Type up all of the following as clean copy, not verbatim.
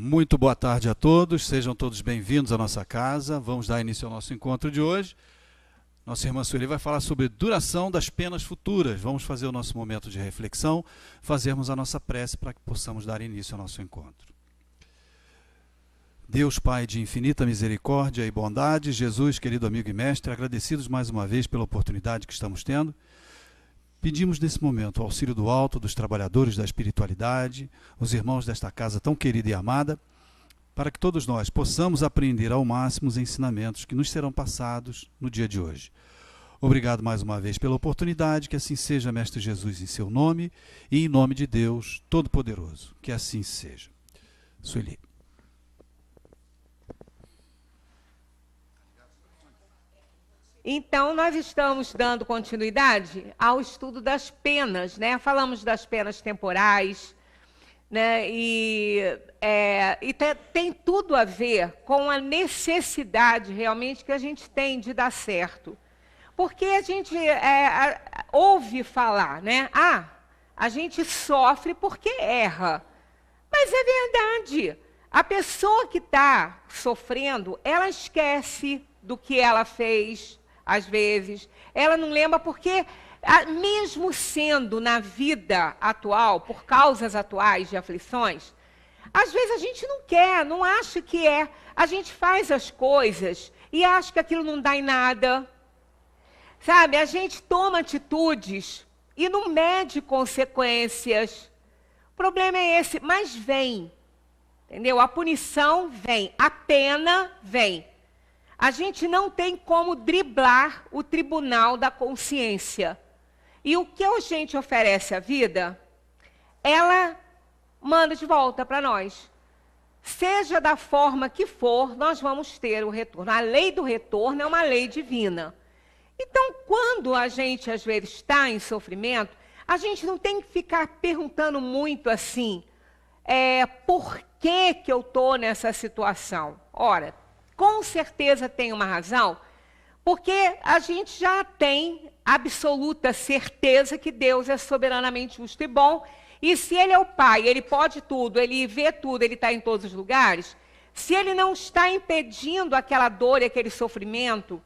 Muito boa tarde a todos, sejam todos bem-vindos à nossa casa. Vamos dar início ao nosso encontro de hoje. Nossa irmã Sueli vai falar sobre duração das penas futuras. Vamos fazer o nosso momento de reflexão, fazermos a nossa prece para que possamos dar início ao nosso encontro. Deus Pai de infinita misericórdia e bondade, Jesus, querido amigo e mestre, agradecidos mais uma vez pela oportunidade que estamos tendo, pedimos nesse momento o auxílio do alto, dos trabalhadores da espiritualidade, os irmãos desta casa tão querida e amada, para que todos nós possamos aprender ao máximo os ensinamentos que nos serão passados no dia de hoje. Obrigado mais uma vez pela oportunidade, que assim seja, Mestre Jesus, em seu nome e em nome de Deus Todo-Poderoso. Que assim seja. Sueli. Então, nós estamos dando continuidade ao estudo das penas, né? Falamos das penas temporais, né? Tem tudo a ver com a necessidade realmente que a gente tem de dar certo. Porque a gente ouve falar, né? A gente sofre porque erra. Mas é verdade. A pessoa que está sofrendo, ela esquece do que ela fez. Às vezes, ela não lembra porque, mesmo sendo na vida atual, por causas atuais de aflições, às vezes a gente não quer, não acha que é. A gente faz as coisas e acha que aquilo não dá em nada. Sabe, a gente toma atitudes e não mede consequências. O problema é esse, mas vem, entendeu? A punição vem, a pena vem. A gente não tem como driblar o tribunal da consciência. E o que a gente oferece à vida, ela manda de volta para nós. Seja da forma que for, nós vamos ter o retorno. A lei do retorno é uma lei divina. Então, quando a gente, às vezes, está em sofrimento, a gente não tem que ficar perguntando muito assim, por que eu estou nessa situação? Ora, com certeza tem uma razão, porque a gente já tem absoluta certeza que Deus é soberanamente justo e bom, e se Ele é o Pai, Ele pode tudo, Ele vê tudo, Ele está em todos os lugares, se Ele não está impedindo aquela dor e aquele sofrimento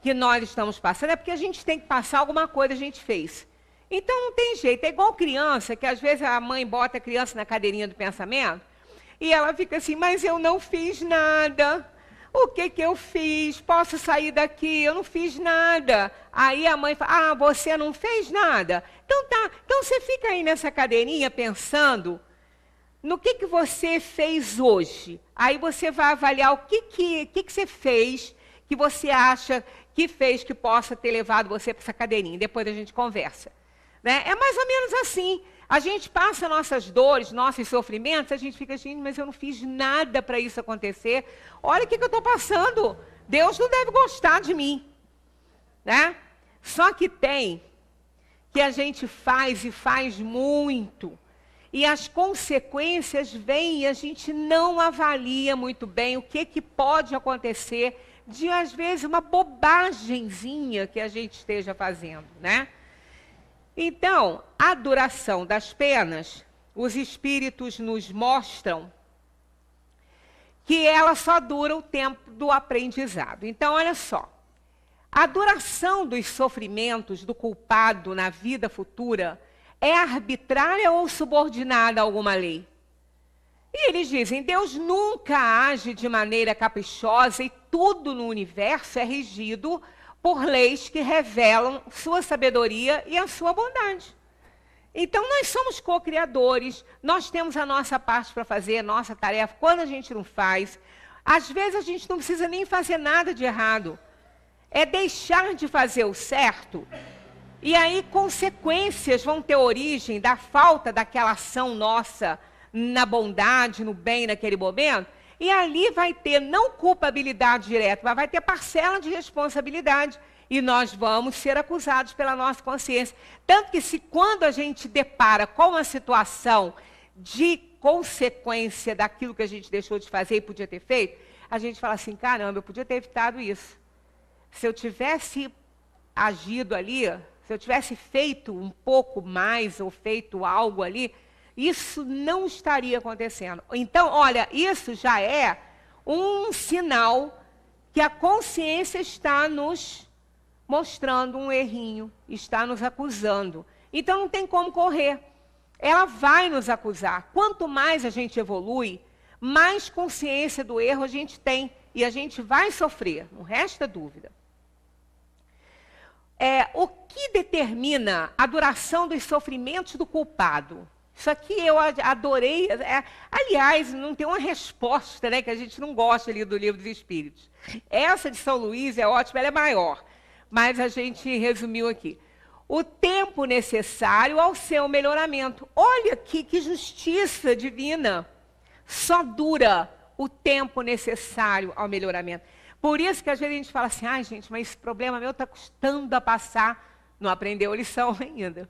que nós estamos passando, é porque a gente tem que passar alguma coisa, a gente fez. Então não tem jeito, é igual criança, que às vezes a mãe bota a criança na cadeirinha do pensamento, e ela fica assim, mas eu não fiz nada. O que eu fiz? Posso sair daqui? Eu não fiz nada. Aí a mãe fala, você não fez nada? Então tá, então você fica aí nessa cadeirinha pensando no que você fez hoje. Aí você vai avaliar o que você fez, que você acha que fez que possa ter levado você para essa cadeirinha. Depois a gente conversa. Né? É mais ou menos assim. A gente passa nossas dores, nossos sofrimentos, a gente fica assim, mas eu não fiz nada para isso acontecer. Olha o que eu estou passando. Deus não deve gostar de mim. Né? Só que tem que a gente faz e faz muito. E as consequências vêm e a gente não avalia muito bem o que pode acontecer de, às vezes, uma bobagemzinha que a gente esteja fazendo, né? Então, a duração das penas, os espíritos nos mostram que ela só dura o tempo do aprendizado. Então, olha só, a duração dos sofrimentos do culpado na vida futura é arbitrária ou subordinada a alguma lei? E eles dizem, Deus nunca age de maneira caprichosa e tudo no universo é regido por leis que revelam sua sabedoria e a sua bondade. Então, nós somos co-criadores, nós temos a nossa parte para fazer, a nossa tarefa. Quando a gente não faz, às vezes a gente não precisa nem fazer nada de errado. É deixar de fazer o certo, e aí consequências vão ter origem da falta daquela ação nossa na bondade, no bem, naquele momento. E ali vai ter não culpabilidade direta, mas vai ter parcela de responsabilidade. E nós vamos ser acusados pela nossa consciência. Tanto que quando a gente depara com uma situação de consequência daquilo que a gente deixou de fazer e podia ter feito, a gente fala assim, caramba, eu podia ter evitado isso. Se eu tivesse agido ali, se eu tivesse feito um pouco mais ou feito algo ali, isso não estaria acontecendo. Então, olha, isso já é um sinal que a consciência está nos mostrando um errinho, está nos acusando. Então, não tem como correr. Ela vai nos acusar. Quanto mais a gente evolui, mais consciência do erro a gente tem. E a gente vai sofrer, não resta dúvida. O que determina a duração dos sofrimentos do culpado? Isso aqui eu adorei. Aliás, não tem uma resposta, né, que a gente não gosta ali do Livro dos Espíritos. Essa de São Luís é ótima, ela é maior. Mas a gente resumiu aqui. O tempo necessário ao seu melhoramento. Olha que justiça divina. Só dura o tempo necessário ao melhoramento. Por isso que às vezes a gente fala assim, ai gente, mas esse problema meu está custando a passar. Não aprendeu a lição ainda.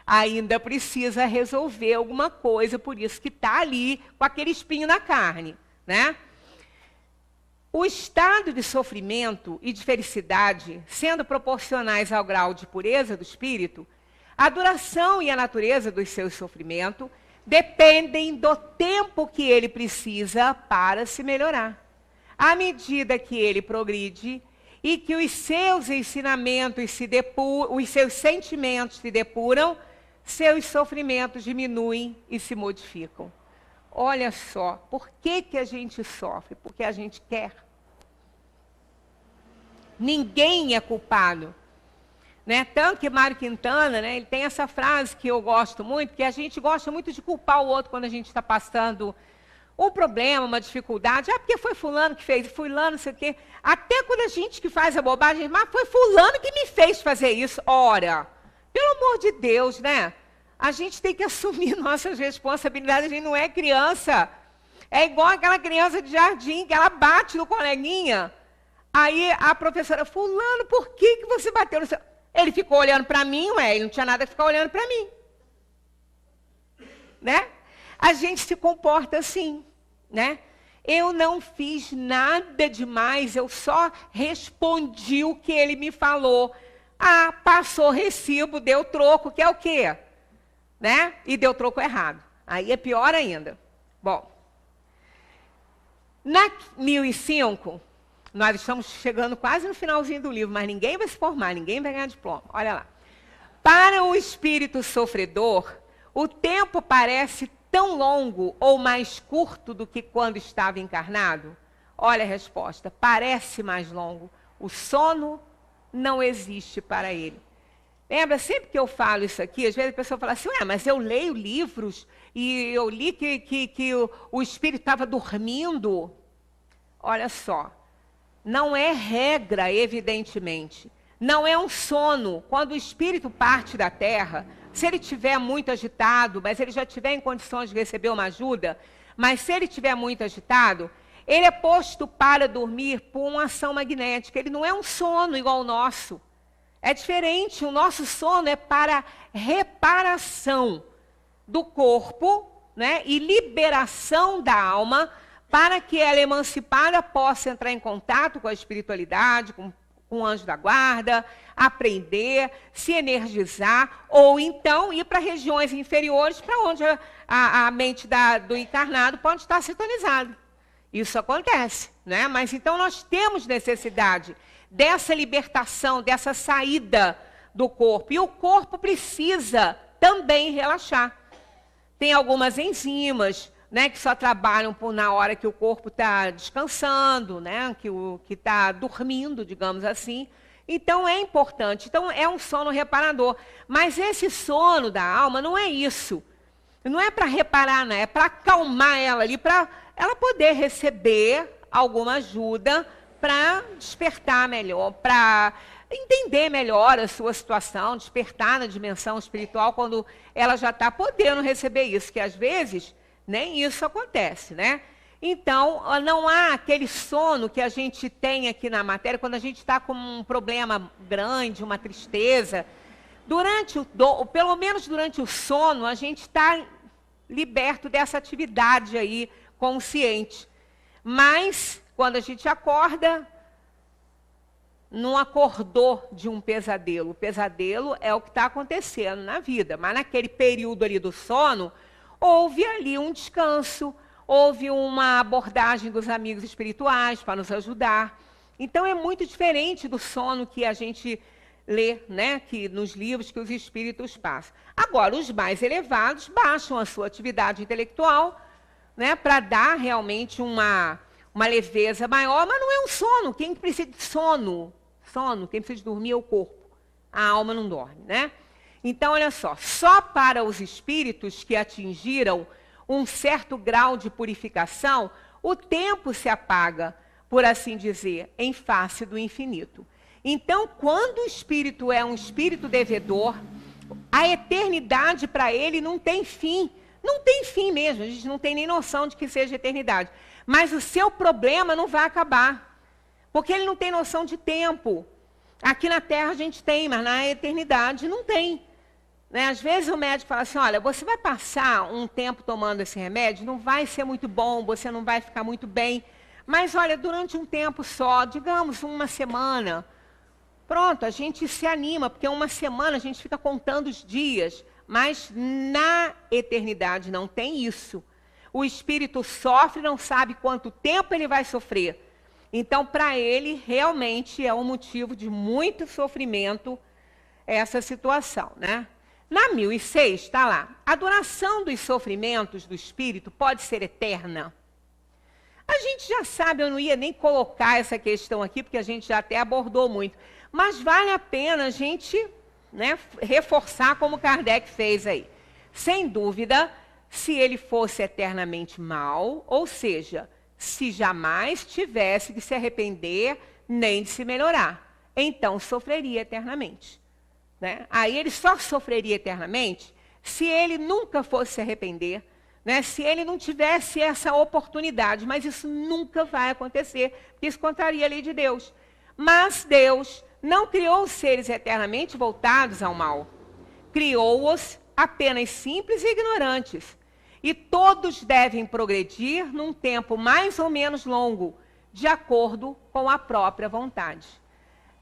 Ainda precisa resolver alguma coisa, por isso que está ali com aquele espinho na carne, né? O estado de sofrimento e de felicidade, sendo proporcionais ao grau de pureza do espírito, a duração e a natureza dos seus sofrimentos dependem do tempo que ele precisa para se melhorar. À medida que ele progride e que os seus ensinamentos os seus sentimentos se depuram, seus sofrimentos diminuem e se modificam. Olha só, por que a gente sofre? Porque a gente quer. Ninguém é culpado. Né? Tanto que Mário Quintana, né, ele tem essa frase que eu gosto muito, que a gente gosta muito de culpar o outro quando a gente está passando um problema, uma dificuldade. Porque foi fulano que fez, fulano, não sei o quê. Até quando a gente que faz a bobagem, mas foi fulano que me fez fazer isso. Ora, pelo amor de Deus, né? A gente tem que assumir nossas responsabilidades, a gente não é criança. É igual aquela criança de jardim, que ela bate no coleguinha. Aí a professora, fulano, por que você bateu no seu... Ele ficou olhando para mim, ele não tinha nada que ficar olhando para mim. Né? A gente se comporta assim, né? Eu não fiz nada demais, eu só respondi o que ele me falou. Ah, passou recibo, deu troco, que é o quê? Né? E deu troco errado. Aí é pior ainda. Bom, na 1005, nós estamos chegando quase no finalzinho do livro, mas ninguém vai se formar, ninguém vai ganhar diploma. Olha lá. Para o espírito sofredor, o tempo parece tão longo ou mais curto do que quando estava encarnado? Olha a resposta. Parece mais longo. O sono não existe para ele. Lembra, sempre que eu falo isso aqui, às vezes a pessoa fala assim, mas eu leio livros e eu li que o espírito estava dormindo. Olha só, não é regra, evidentemente. Não é um sono. Quando o espírito parte da Terra, se ele estiver muito agitado, mas ele já estiver em condições de receber uma ajuda, mas se ele estiver muito agitado, ele é posto para dormir por uma ação magnética. Ele não é um sono igual ao nosso. É diferente, o nosso sono é para reparação do corpo, né, e liberação da alma, para que ela emancipada possa entrar em contato com a espiritualidade, com o anjo da guarda, aprender, se energizar, ou então ir para regiões inferiores, para onde a mente do encarnado pode estar sintonizada. Isso acontece, né? Mas então nós temos necessidade dessa libertação, dessa saída do corpo. E o corpo precisa também relaxar. Tem algumas enzimas, né, que só trabalham na hora que o corpo está descansando, né, que está dormindo, digamos assim. Então é importante. Então é um sono reparador. Mas esse sono da alma não é isso. Não é para reparar, não. É para acalmar ela ali, para ela poder receber alguma ajuda para despertar melhor, para entender melhor a sua situação, despertar na dimensão espiritual quando ela já está podendo receber isso, que às vezes nem isso acontece, né? Então, não há aquele sono que a gente tem aqui na matéria, quando a gente está com um problema grande, uma tristeza. Pelo menos durante o sono, a gente está liberto dessa atividade aí consciente. Mas quando a gente acorda, não acordou de um pesadelo. O pesadelo é o que está acontecendo na vida. Mas naquele período ali do sono, houve ali um descanso, houve uma abordagem dos amigos espirituais para nos ajudar. Então é muito diferente do sono que a gente lê, né, que nos livros que os espíritos passam. Agora, os mais elevados baixam a sua atividade intelectual, né, para dar realmente uma leveza maior, mas não é um sono. Quem precisa de sono, quem precisa de dormir é o corpo. A alma não dorme, né? Então, olha só para os espíritos que atingiram um certo grau de purificação, o tempo se apaga, por assim dizer, em face do infinito. Então, quando o espírito é um espírito devedor, a eternidade para ele não tem fim. Não tem fim mesmo, a gente não tem nem noção de que seja eternidade. Mas o seu problema não vai acabar, porque ele não tem noção de tempo. Aqui na Terra a gente tem, mas na eternidade não tem. Né? Às vezes o médico fala assim, olha, você vai passar um tempo tomando esse remédio, não vai ser muito bom, você não vai ficar muito bem. Mas olha, durante um tempo só, digamos uma semana, pronto, a gente se anima, porque uma semana a gente fica contando os dias, mas na eternidade não tem isso. O espírito sofre, não sabe quanto tempo ele vai sofrer. Então, para ele, realmente é um motivo de muito sofrimento essa situação, né? Na 1006, está lá, a duração dos sofrimentos do espírito pode ser eterna? A gente já sabe, eu não ia nem colocar essa questão aqui, porque a gente já até abordou muito, mas vale a pena a gente, né, reforçar como Kardec fez aí. Sem dúvida, se ele fosse eternamente mau, ou seja, se jamais tivesse de se arrepender nem de se melhorar, então sofreria eternamente. Né? Aí ele só sofreria eternamente se ele nunca fosse se arrepender, né? Se ele não tivesse essa oportunidade, mas isso nunca vai acontecer, porque isso contraria a lei de Deus. Mas Deus não criou os seres eternamente voltados ao mal, criou-os apenas simples e ignorantes. E todos devem progredir num tempo mais ou menos longo, de acordo com a própria vontade.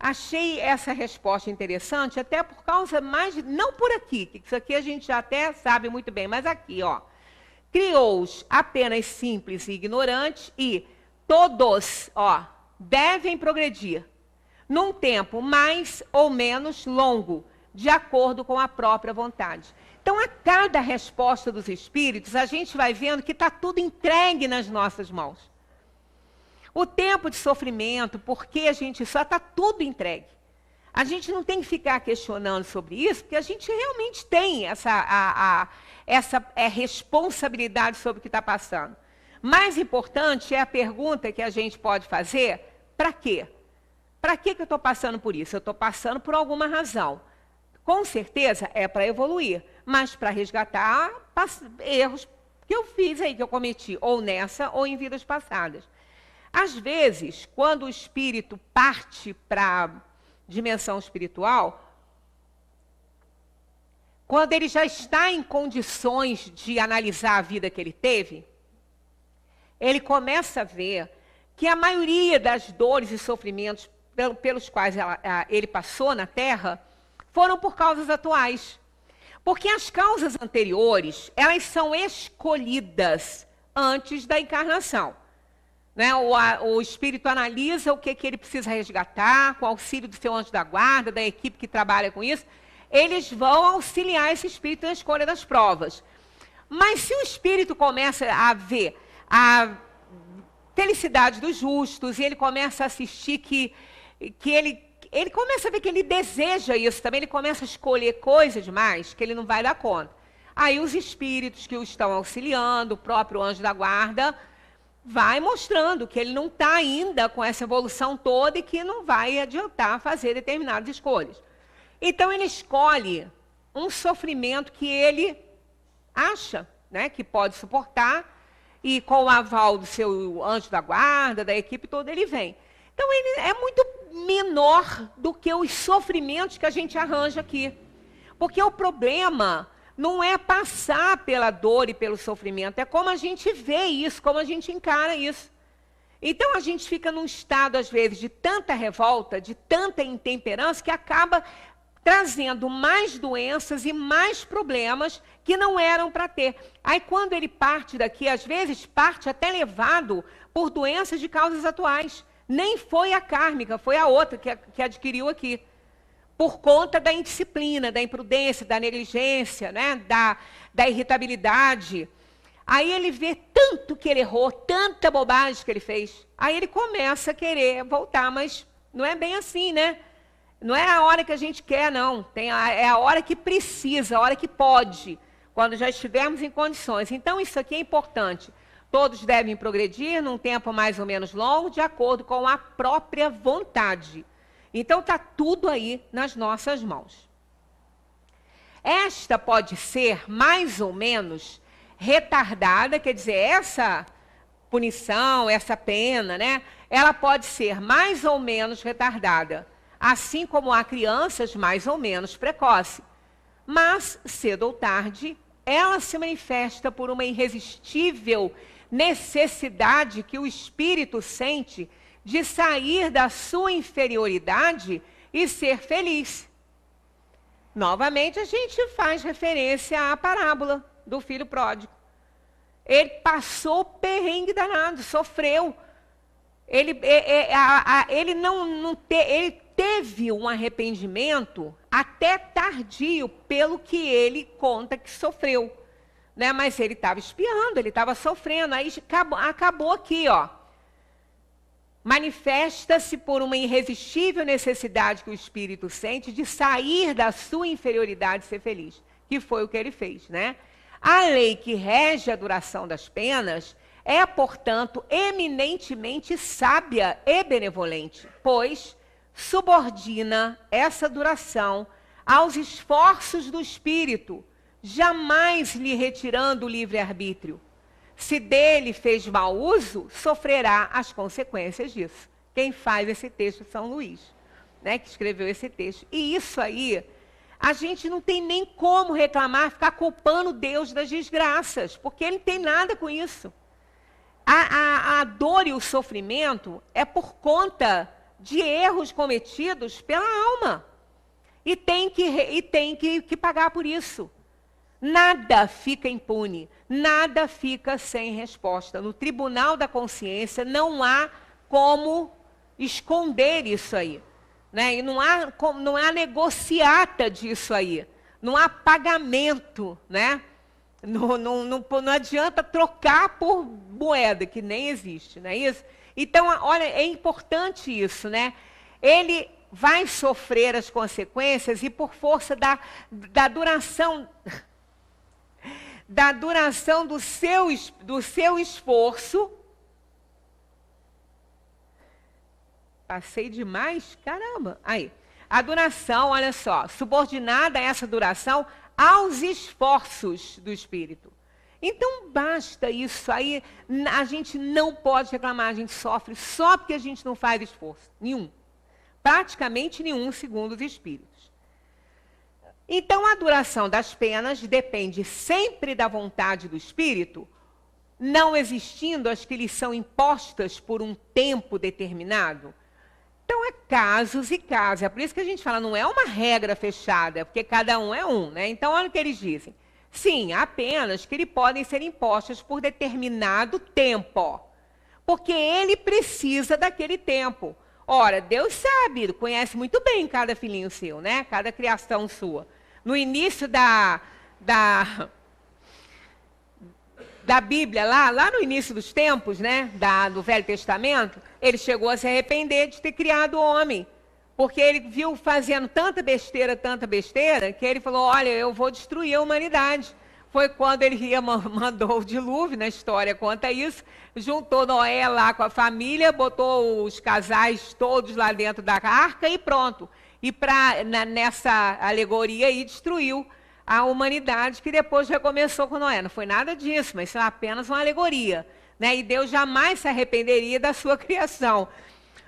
Achei essa resposta interessante, até por causa mais, não por aqui, que isso aqui a gente já até sabe muito bem, mas aqui, ó. Criou-os apenas simples e ignorantes e todos, ó, devem progredir num tempo mais ou menos longo, de acordo com a própria vontade. Então, a cada resposta dos espíritos, a gente vai vendo que está tudo entregue nas nossas mãos. O tempo de sofrimento, porque a gente só está tudo entregue. A gente não tem que ficar questionando sobre isso, porque a gente realmente tem essa responsabilidade sobre o que está passando. Mais importante é a pergunta que a gente pode fazer, para quê? Para que eu estou passando por isso? Eu estou passando por alguma razão. Com certeza é para evoluir, mas para resgatar erros que eu fiz aí, que eu cometi, ou nessa ou em vidas passadas. Às vezes, quando o espírito parte para a dimensão espiritual, quando ele já está em condições de analisar a vida que ele teve, ele começa a ver que a maioria das dores e sofrimentos pelos quais ele passou na Terra foram por causas atuais. Porque as causas anteriores, elas são escolhidas antes da encarnação. Né? O espírito analisa o que ele precisa resgatar, com o auxílio do seu anjo da guarda, da equipe que trabalha com isso, eles vão auxiliar esse espírito na escolha das provas. Mas se o espírito começa a ver a felicidade dos justos, e ele começa a assistir que ele começa a ver que ele deseja isso também, ele começa a escolher coisa demais que ele não vai dar conta. Aí os espíritos que o estão auxiliando, o próprio anjo da guarda, vai mostrando que ele não está ainda com essa evolução toda e que não vai adiantar fazer determinadas escolhas. Então ele escolhe um sofrimento que ele acha, né, que pode suportar, e com o aval do seu anjo da guarda, da equipe toda, ele vem. Então ele é muito menor do que os sofrimentos que a gente arranja aqui. Porque o problema não é passar pela dor e pelo sofrimento, é como a gente vê isso, como a gente encara isso. Então a gente fica num estado, às vezes, de tanta revolta, de tanta intemperança, que acaba trazendo mais doenças e mais problemas que não eram para ter. Aí quando ele parte daqui, às vezes parte até levado por doenças de causas atuais. Nem foi a kármica, foi a outra que adquiriu aqui. Por conta da indisciplina, da imprudência, da negligência, né? da irritabilidade. Aí ele vê tanto que ele errou, tanta bobagem que ele fez. Aí ele começa a querer voltar, mas não é bem assim, né? Não é a hora que a gente quer, não. É a hora que precisa, a hora que pode, quando já estivermos em condições. Então, isso aqui é importante. Todos devem progredir num tempo mais ou menos longo, de acordo com a própria vontade. Então, está tudo aí nas nossas mãos. Esta pode ser mais ou menos retardada, quer dizer, essa punição, essa pena, né? Ela pode ser mais ou menos retardada. Assim como há crianças mais ou menos precoces. Mas, cedo ou tarde, ela se manifesta por uma irresistível necessidade que o espírito sente de sair da sua inferioridade e ser feliz. Novamente, a gente faz referência à parábola do filho pródigo. Ele passou perrengue danado, sofreu. Ele teve um arrependimento até tardio pelo que ele conta que sofreu. Né? Mas ele estava espiando, ele estava sofrendo. Aí acabou aqui, ó. Manifesta-se por uma irresistível necessidade que o espírito sente de sair da sua inferioridade e ser feliz. Que foi o que ele fez, né? A lei que rege a duração das penas é, portanto, eminentemente sábia e benevolente, pois subordina essa duração aos esforços do espírito, jamais lhe retirando o livre-arbítrio. Se dele fez mau uso, sofrerá as consequências disso. Quem faz esse texto é São Luís, né, que escreveu esse texto. E isso aí, a gente não tem nem como reclamar, ficar culpando Deus das desgraças, porque ele não tem nada com isso. A dor e o sofrimento é por conta de erros cometidos pela alma. E tem que pagar por isso. Nada fica impune, nada fica sem resposta. No tribunal da consciência não há como esconder isso aí. Né? E não há negociata disso aí. Não há pagamento, né? Não adianta trocar por moeda, que nem existe, não é isso? Então, olha, é importante isso, né? Ele vai sofrer as consequências e por força da duração do seu esforço. Passei demais? Caramba! Aí, a duração, olha só, subordinada a essa duração aos esforços do espírito. Então, basta isso aí, a gente não pode reclamar, a gente sofre só porque a gente não faz esforço. Nenhum. Praticamente nenhum, segundo os espíritos. Então, a duração das penas depende sempre da vontade do espírito, não existindo as que lhes são impostas por um tempo determinado. Então, é casos e casos. É por isso que a gente fala, não é uma regra fechada, porque cada um é um, né? Então, olha o que eles dizem. Sim, há penas que lhe podem ser impostas por determinado tempo, porque ele precisa daquele tempo. Ora, Deus sabe, conhece muito bem cada filhinho seu, né? Cada criação sua. No início da Bíblia, lá no início dos tempos, né, do Velho Testamento, ele chegou a se arrepender de ter criado o homem. Porque ele viu fazendo tanta besteira, que ele falou, olha, eu vou destruir a humanidade. Foi quando ele mandou o dilúvio, na história conta isso, juntou Noé lá com a família, botou os casais todos lá dentro da arca e pronto. E nessa alegoria aí destruiu a humanidade, que depois recomeçou com Noé. Não foi nada disso, mas isso é apenas uma alegoria. Né? E Deus jamais se arrependeria da sua criação.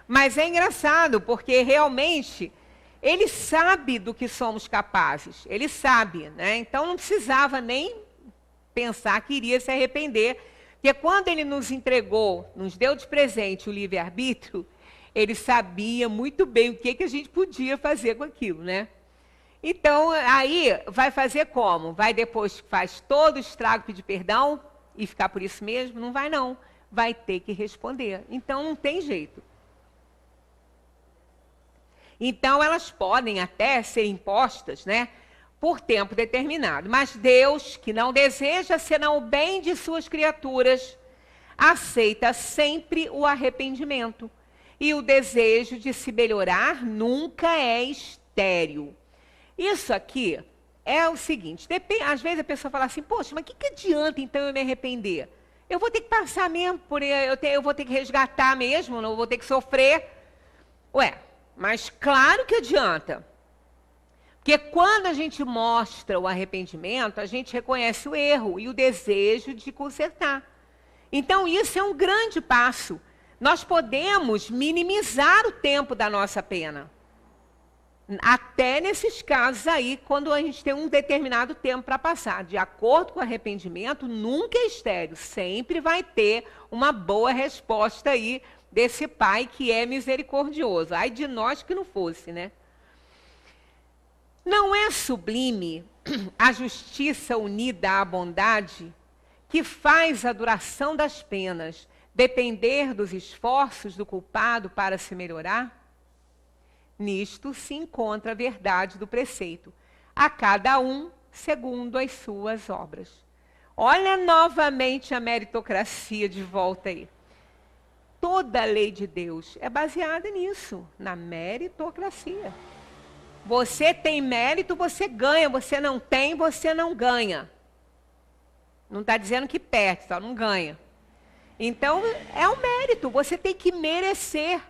Mas é engraçado, porque realmente ele sabe do que somos capazes. Ele sabe, né? Então não precisava nem pensar que iria se arrepender. Porque quando ele nos entregou, nos deu de presente o livre-arbítrio, ele sabia muito bem o que a gente podia fazer com aquilo, né? Então, aí vai fazer como? Vai depois que faz todo o estrago pedir perdão e ficar por isso mesmo? Não vai não. Vai ter que responder. Então, não tem jeito. Então, elas podem até ser impostas, né, por tempo determinado. Mas Deus, que não deseja senão o bem de suas criaturas, aceita sempre o arrependimento. E o desejo de se melhorar nunca é estéril. Isso aqui é o seguinte, às vezes a pessoa fala assim, poxa, mas o que adianta então eu me arrepender? Eu vou ter que passar mesmo, eu vou ter que resgatar mesmo, não vou ter que sofrer. Ué, mas claro que adianta. Porque quando a gente mostra o arrependimento, a gente reconhece o erro e o desejo de consertar. Então isso é um grande passo. Nós podemos minimizar o tempo da nossa pena. Até nesses casos aí, quando a gente tem um determinado tempo para passar. De acordo com o arrependimento, nunca é estéril. Sempre vai ter uma boa resposta aí desse Pai que é misericordioso. Ai de nós que não fosse, né? Não é sublime a justiça unida à bondade que faz a duração das penas depender dos esforços do culpado para se melhorar? Nisto se encontra a verdade do preceito, a cada um segundo as suas obras. Olha novamente a meritocracia de volta aí. Toda a lei de Deus é baseada nisso, na meritocracia. Você tem mérito, você ganha. Você não tem, você não ganha. Não está dizendo que perde, só não ganha. Então, é um mérito, você tem que merecer.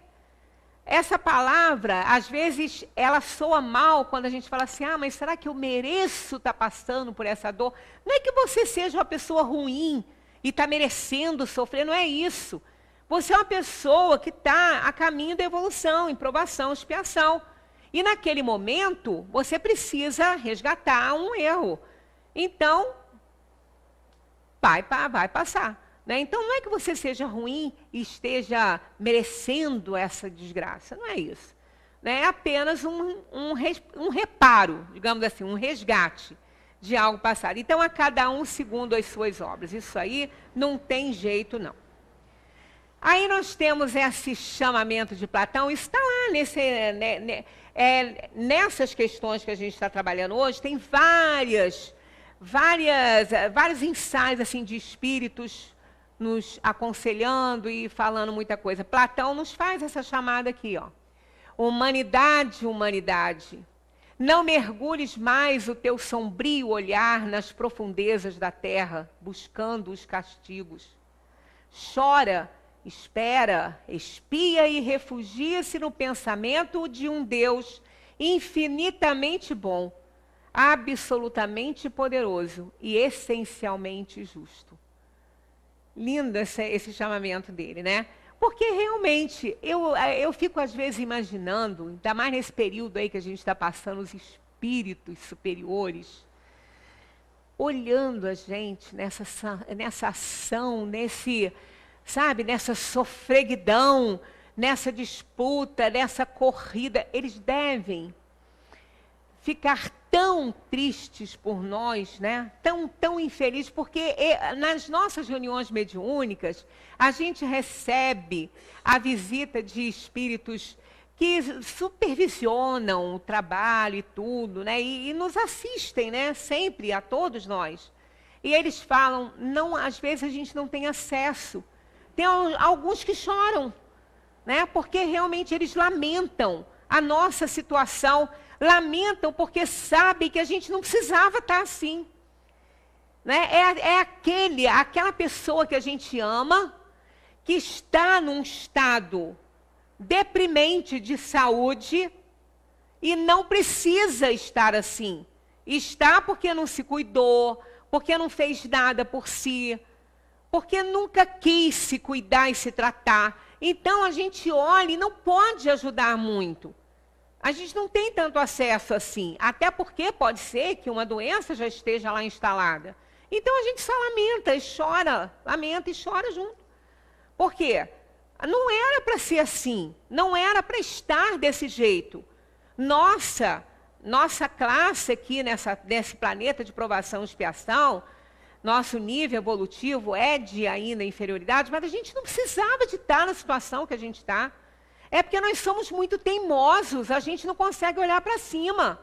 Essa palavra, às vezes, ela soa mal quando a gente fala assim, ah, mas será que eu mereço estar passando por essa dor? Não é que você seja uma pessoa ruim e está merecendo sofrer, não é isso. Você é uma pessoa que está a caminho da evolução, em provação, expiação. E naquele momento, você precisa resgatar um erro. Então, vai passar. Né? Então, não é que você seja ruim e esteja merecendo essa desgraça. Não é isso. Né? É apenas um reparo, digamos assim, um resgate de algo passado. Então, a cada um segundo as suas obras. Isso aí não tem jeito, não. Aí nós temos esse chamamento de Platão. Isso está lá nessas questões que a gente está trabalhando hoje. Tem vários ensaios assim, de espíritos nos aconselhando e falando muita coisa. Platão nos faz essa chamada aqui, ó. Humanidade, humanidade, não mergulhes mais o teu sombrio olhar nas profundezas da terra, buscando os castigos. Chora, espera, espia e refugia-se no pensamento de um Deus infinitamente bom, absolutamente poderoso e essencialmente justo. Lindo esse chamamento dele, né? Porque realmente, eu fico às vezes imaginando, ainda mais nesse período aí que a gente está passando, os espíritos superiores, olhando a gente nessa ação, nessa sofreguidão, nessa disputa, nessa corrida. Eles devem ficar tão tristes por nós, né? Tão infelizes, porque nas nossas reuniões mediúnicas, a gente recebe a visita de espíritos que supervisionam o trabalho e tudo, né? E nos assistem, né? Sempre, a todos nós. E eles falam, às vezes a gente não tem acesso. Tem alguns que choram, né? Porque realmente eles lamentam a nossa situação, lamentam porque sabem que a gente não precisava estar assim. Né? Aquela pessoa que a gente ama, que está num estado deprimente de saúde e não precisa estar assim. Está porque não se cuidou, porque não fez nada por si, porque nunca quis se cuidar e se tratar. Então a gente olha e não pode ajudar muito. A gente não tem tanto acesso assim, até porque pode ser que uma doença já esteja lá instalada. Então a gente só lamenta e chora junto. Por quê? Não era para ser assim, não era para estar desse jeito. Nossa nossa classe aqui nesse planeta de provação e expiação, nosso nível evolutivo é de ainda inferioridade, mas a gente não precisava de estar na situação que a gente está. É porque nós somos muito teimosos, a gente não consegue olhar para cima.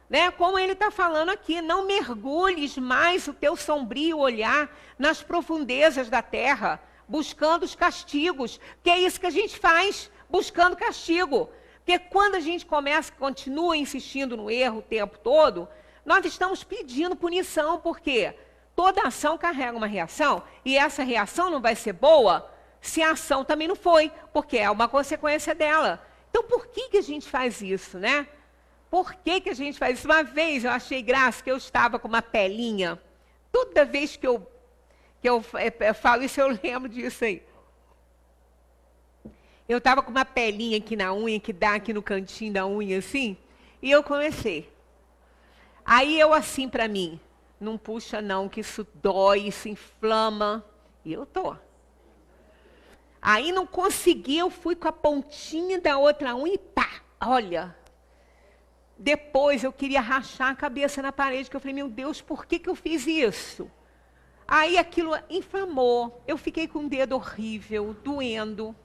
Né? Como ele está falando aqui, não mergulhes mais o teu sombrio olhar nas profundezas da terra, buscando os castigos, que é isso que a gente faz, buscando castigo. Porque quando a gente continua insistindo no erro o tempo todo, nós estamos pedindo punição, por quê? Toda ação carrega uma reação, e essa reação não vai ser boa se a ação também não foi, porque é uma consequência dela. Então, por que a gente faz isso, né? Por que a gente faz isso? Uma vez eu achei graça que eu estava com uma pelinha. Toda vez que eu falo isso, eu lembro disso aí. Eu estava com uma pelinha aqui na unha, que dá aqui no cantinho da unha, assim, e eu comecei. Aí eu assim para mim, não puxa não, que isso dói, isso inflama. E eu tô. Aí não consegui, eu fui com a pontinha da outra unha e pá, olha. Depois eu queria rachar a cabeça na parede, que eu falei, meu Deus, por que eu fiz isso? Aí aquilo inflamou, eu fiquei com um dedo horrível, doendo.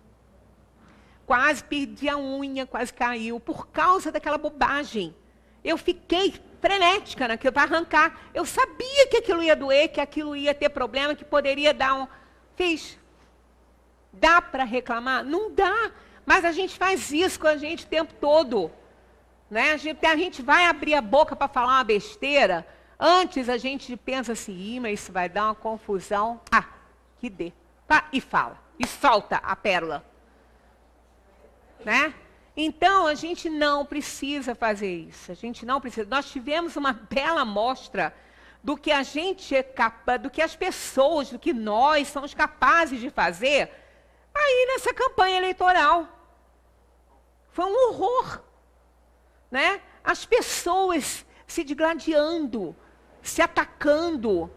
Quase perdi a unha, quase caiu, por causa daquela bobagem. Eu fiquei frenética naquilo para arrancar. Eu sabia que aquilo ia doer, que aquilo ia ter problema, que poderia dar um... Fiz. Dá para reclamar? Não dá. Mas a gente faz isso com a gente o tempo todo. Né? A gente vai abrir a boca para falar uma besteira. Antes a gente pensa assim, mas isso vai dar uma confusão. Ah, que dê. Tá? E fala. E solta a pérola. Né? Então, a gente não precisa fazer isso. A gente não precisa. Nós tivemos uma bela amostra do que a gente é capaz, do que as pessoas, do que nós somos capazes de fazer aí nessa campanha eleitoral. Foi um horror. Né? As pessoas se digladiando, se atacando,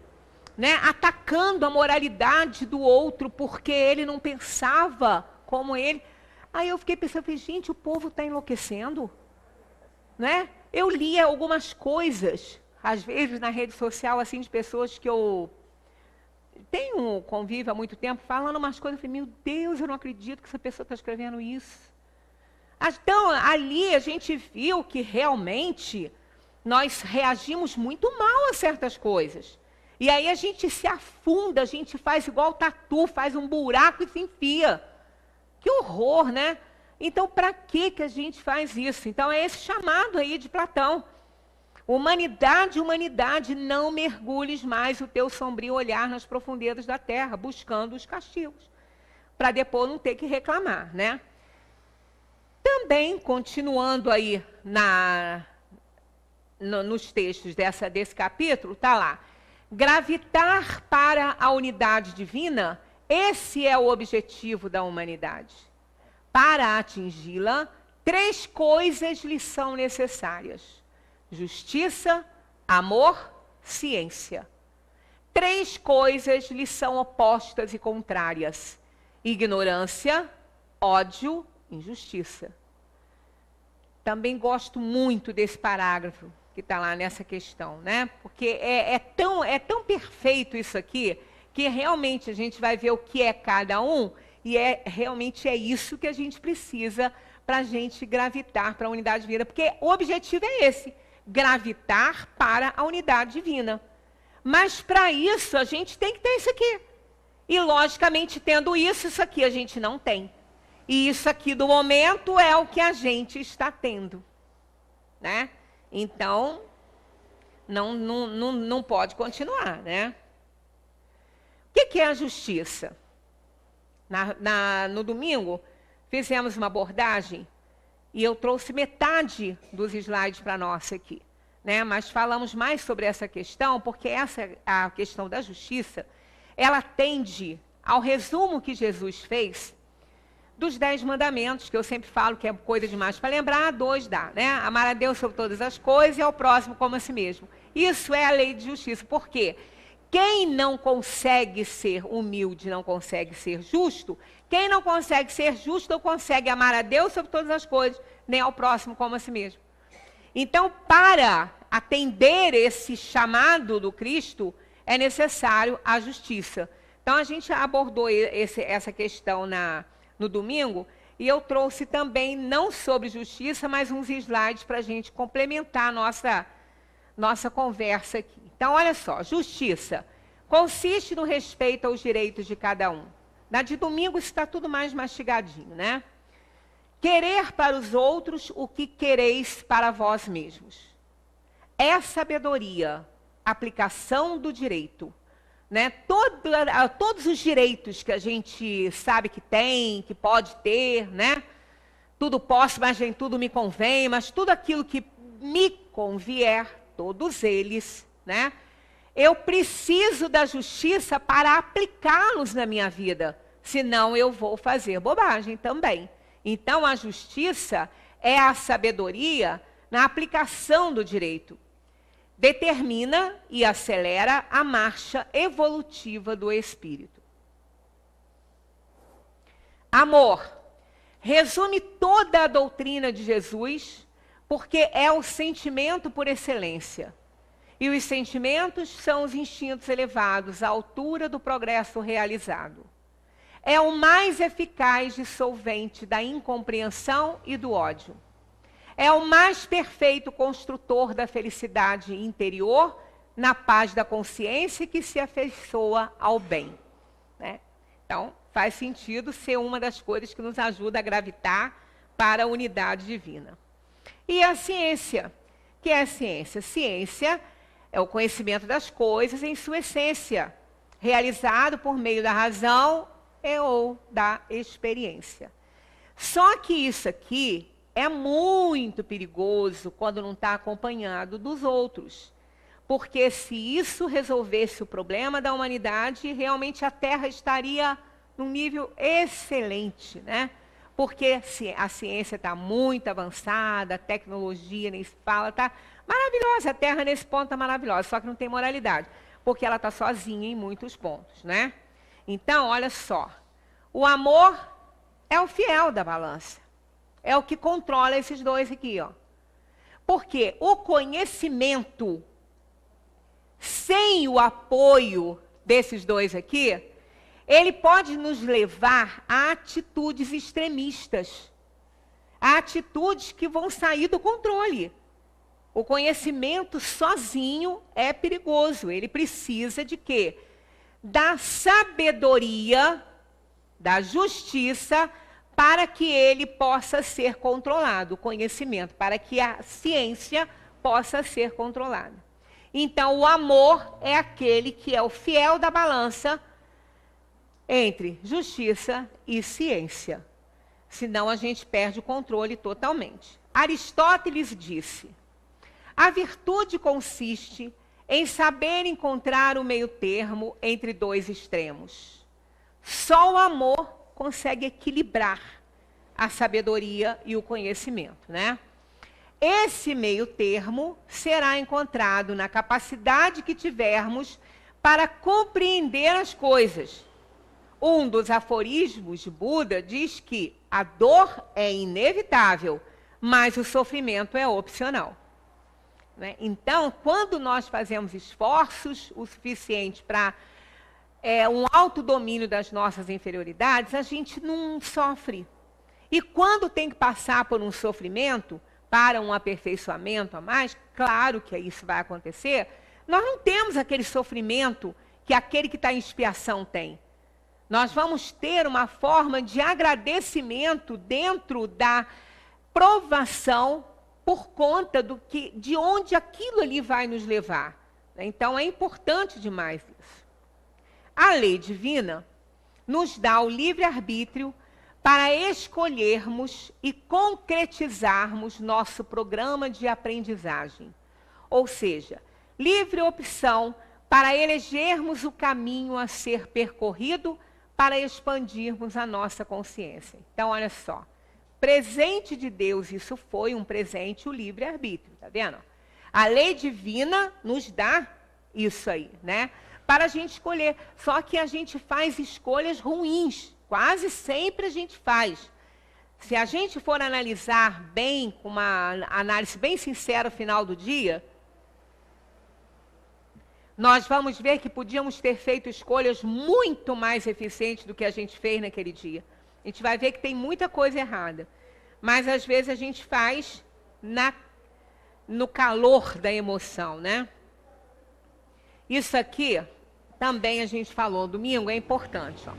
né? Atacando a moralidade do outro porque ele não pensava como ele. Aí eu fiquei pensando, gente, o povo está enlouquecendo. Né? Eu lia algumas coisas, às vezes na rede social, assim, de pessoas que eu tenho convívio há muito tempo, falando umas coisas, eu falei, meu Deus, eu não acredito que essa pessoa está escrevendo isso. Então, ali a gente viu que realmente nós reagimos muito mal a certas coisas. E aí a gente se afunda, a gente faz igual tatu, faz um buraco e se enfia. Que horror, né? Então, para que a gente faz isso? Então, é esse chamado aí de Platão. Humanidade, humanidade, não mergulhes mais o teu sombrio olhar nas profundezas da terra, buscando os castigos, para depois não ter que reclamar, né? Também, continuando aí nos textos desse capítulo, está lá. Gravitar para a unidade divina, esse é o objetivo da humanidade. Para atingi-la, 3 coisas lhe são necessárias. Justiça, amor, ciência. 3 coisas lhe são opostas e contrárias. Ignorância, ódio, injustiça. Também gosto muito desse parágrafo que está lá nessa questão, né? Porque é tão perfeito isso aqui, que realmente a gente vai ver o que é cada um, e realmente é isso que a gente precisa para a gente gravitar para a unidade divina. Porque o objetivo é esse, gravitar para a unidade divina. Mas para isso a gente tem que ter isso aqui. E logicamente, tendo isso aqui a gente não tem. E isso aqui do momento é o que a gente está tendo. Né? Então, não pode continuar, né? O que é a justiça? No domingo, fizemos uma abordagem e eu trouxe metade dos slides para nós aqui. Né? Mas falamos mais sobre essa questão, porque a questão da justiça, ela tende ao resumo que Jesus fez dos 10 mandamentos, que eu sempre falo que é coisa demais para lembrar, 2 dá, né? Amar a Deus sobre todas as coisas e ao próximo como a si mesmo. Isso é a lei de justiça. Por quê? Quem não consegue ser humilde, não consegue ser justo. Quem não consegue ser justo, não consegue amar a Deus sobre todas as coisas, nem ao próximo como a si mesmo. Então, para atender esse chamado do Cristo, é necessário a justiça. Então, a gente abordou essa questão no domingo, e eu trouxe também, não sobre justiça, mas uns slides para a gente complementar a nossa conversa aqui. Então, olha só, justiça consiste no respeito aos direitos de cada um. Na de domingo isso está tudo mais mastigadinho, né? Querer para os outros o que quereis para vós mesmos. É sabedoria, aplicação do direito. Né? Todos os direitos que a gente sabe que tem, que pode ter, né? Tudo posso, mas nem tudo me convém, mas tudo aquilo que me convier, todos eles, né? Eu preciso da justiça para aplicá-los na minha vida, senão eu vou fazer bobagem também. Então, a justiça é a sabedoria na aplicação do direito. Determina e acelera a marcha evolutiva do espírito. Amor resume toda a doutrina de Jesus, porque é o sentimento por excelência. E os sentimentos são os instintos elevados à altura do progresso realizado. É o mais eficaz dissolvente da incompreensão e do ódio. É o mais perfeito construtor da felicidade interior, na paz da consciência que se afeiçoa ao bem. Né? Então, faz sentido ser uma das coisas que nos ajuda a gravitar para a unidade divina. E a ciência. O que é a ciência? Ciência é o conhecimento das coisas em sua essência, realizado por meio da razão ou da experiência. Só que isso aqui é muito perigoso quando não está acompanhado dos outros. Porque se isso resolvesse o problema da humanidade, realmente a Terra estaria num nível excelente, né? Porque a ciência está muito avançada, a tecnologia, nem se fala, está maravilhosa. A Terra nesse ponto está maravilhosa, só que não tem moralidade, porque ela está sozinha em muitos pontos, né? Então, olha só, o amor é o fiel da balança. É o que controla esses dois aqui, ó. Porque o conhecimento, sem o apoio desses dois aqui, ele pode nos levar a atitudes extremistas, a atitudes que vão sair do controle. O conhecimento sozinho é perigoso. Ele precisa de quê? Da sabedoria, da justiça, para que ele possa ser controlado, o conhecimento, para que a ciência possa ser controlada. Então, o amor é aquele que é o fiel da balança entre justiça e ciência. Senão, a gente perde o controle totalmente. Aristóteles disse: a virtude consiste em saber encontrar o meio termo entre dois extremos. Só o amor consegue equilibrar a sabedoria e o conhecimento, né? Esse meio termo será encontrado na capacidade que tivermos para compreender as coisas. Um dos aforismos de Buda diz que a dor é inevitável, mas o sofrimento é opcional. Né? Então, quando nós fazemos esforços o suficiente para um autodomínio das nossas inferioridades, a gente não sofre. E quando tem que passar por um sofrimento, para um aperfeiçoamento a mais, claro que isso vai acontecer, nós não temos aquele sofrimento que aquele que está em expiação tem. Nós vamos ter uma forma de agradecimento dentro da provação por conta de onde aquilo ali vai nos levar. Então, é importante demais isso. A lei divina nos dá o livre-arbítrio para escolhermos e concretizarmos nosso programa de aprendizagem. Ou seja, livre opção para elegermos o caminho a ser percorrido para expandirmos a nossa consciência. Então, olha só, presente de Deus, isso foi um presente, o livre-arbítrio, tá vendo? A lei divina nos dá isso aí, né? Para a gente escolher. Só que a gente faz escolhas ruins. Quase sempre a gente faz. se a gente for analisar bem, com uma análise bem sincera no final do dia, nós vamos ver que podíamos ter feito escolhas muito mais eficientes do que a gente fez naquele dia. A gente vai ver que tem muita coisa errada. Mas, às vezes, a gente faz no calor da emoção, né? Isso aqui, também a gente falou domingo, é importante. Ó.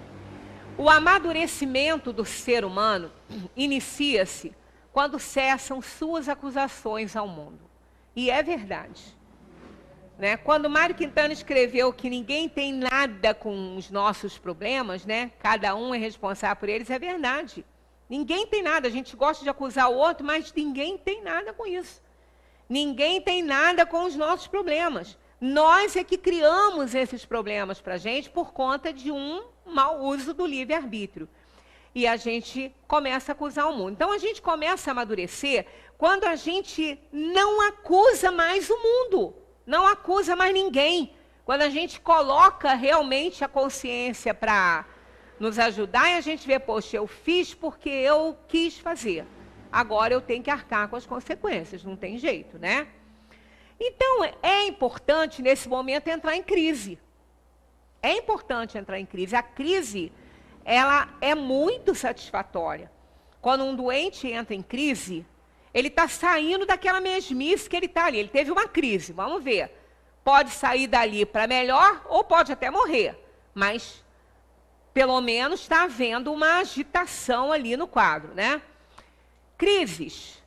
O amadurecimento do ser humano inicia-se quando cessam suas acusações ao mundo. E é verdade. Né? Quando Mário Quintana escreveu que ninguém tem nada com os nossos problemas, né? Cada um é responsável por eles, é verdade. Ninguém tem nada, a gente gosta de acusar o outro, mas ninguém tem nada com isso. Ninguém tem nada com os nossos problemas. Nós é que criamos esses problemas para a gente por conta de um mau uso do livre-arbítrio. E a gente começa a acusar o mundo. Então, a gente começa a amadurecer quando a gente não acusa mais o mundo. Não acusa mais ninguém. Quando a gente coloca realmente a consciência para nos ajudar e a gente vê, poxa, eu fiz porque eu quis fazer. Agora eu tenho que arcar com as consequências, não tem jeito, né? Então, é importante nesse momento entrar em crise. É importante entrar em crise. A crise, ela é muito satisfatória. Quando um doente entra em crise, ele está saindo daquela mesmice que ele está ali. Ele teve uma crise, vamos ver. Pode sair dali para melhor ou pode até morrer. Mas, pelo menos, está havendo uma agitação ali no quadro, né? Crises,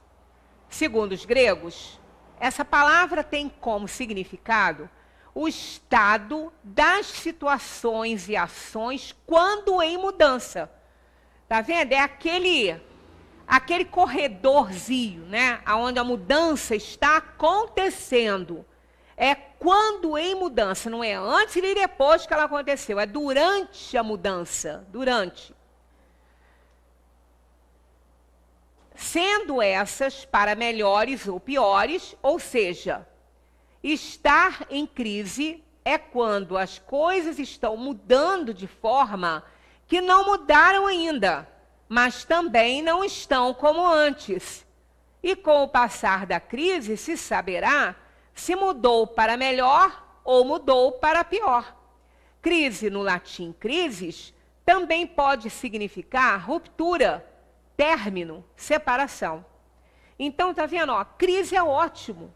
segundo os gregos, essa palavra tem como significado o estado das situações e ações quando em mudança. Tá vendo? É aquele corredorzinho, né, onde a mudança está acontecendo. É quando em mudança, não é antes e depois que ela aconteceu, é durante a mudança, durante. Sendo essas para melhores ou piores, ou seja, estar em crise é quando as coisas estão mudando de forma que não mudaram ainda, mas também não estão como antes. E com o passar da crise se saberá se mudou para melhor ou mudou para pior. Crise, no latim crisis, também pode significar ruptura, término, separação. Então, tá vendo? Ó, crise é ótimo.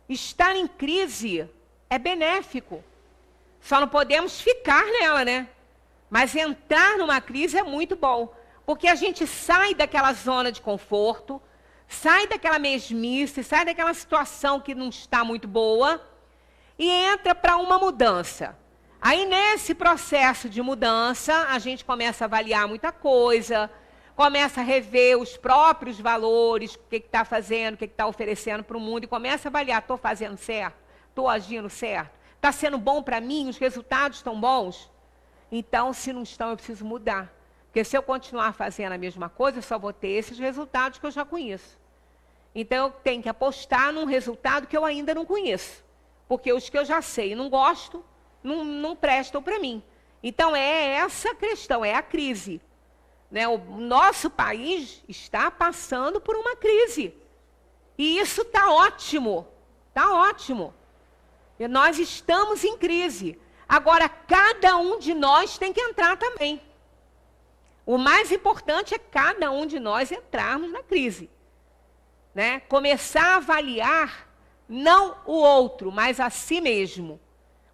Estar em crise é benéfico. Só não podemos ficar nela, né? Mas entrar numa crise é muito bom. Porque a gente sai daquela zona de conforto, sai daquela mesmice, sai daquela situação que não está muito boa e entra para uma mudança. Aí, nesse processo de mudança, a gente começa a avaliar muita coisa, começa a rever os próprios valores, o que está fazendo, o que está oferecendo para o mundo, e começa a avaliar, estou fazendo certo? Estou agindo certo? Está sendo bom para mim? Os resultados estão bons? Então, se não estão, eu preciso mudar. Porque se eu continuar fazendo a mesma coisa, eu só vou ter esses resultados que eu já conheço. Então, eu tenho que apostar num resultado que eu ainda não conheço. Porque os que eu já sei e não gosto, não prestam para mim. Então, é essa questão, é a crise. Né? O nosso país está passando por uma crise. E isso está ótimo. Está ótimo. E nós estamos em crise. Agora, cada um de nós tem que entrar também. O mais importante é cada um de nós entrarmos na crise. Né? Começar a avaliar não o outro, mas a si mesmo.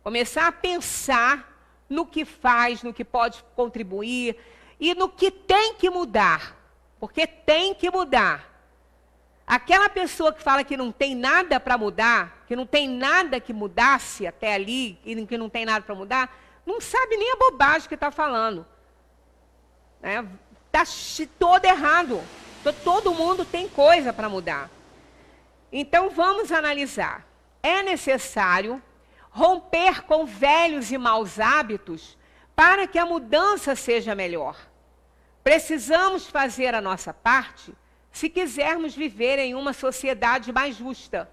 Começar a pensar no que faz, no que pode contribuir e no que tem que mudar. Porque tem que mudar. Aquela pessoa que fala que não tem nada para mudar, que não tem nada que mudasse até ali, e que não tem nada para mudar, não sabe nem a bobagem que está falando. Está todo errado. Todo mundo tem coisa para mudar. Então, vamos analisar. É necessário romper com velhos e maus hábitos para que a mudança seja melhor. Precisamos fazer a nossa parte se quisermos viver em uma sociedade mais justa.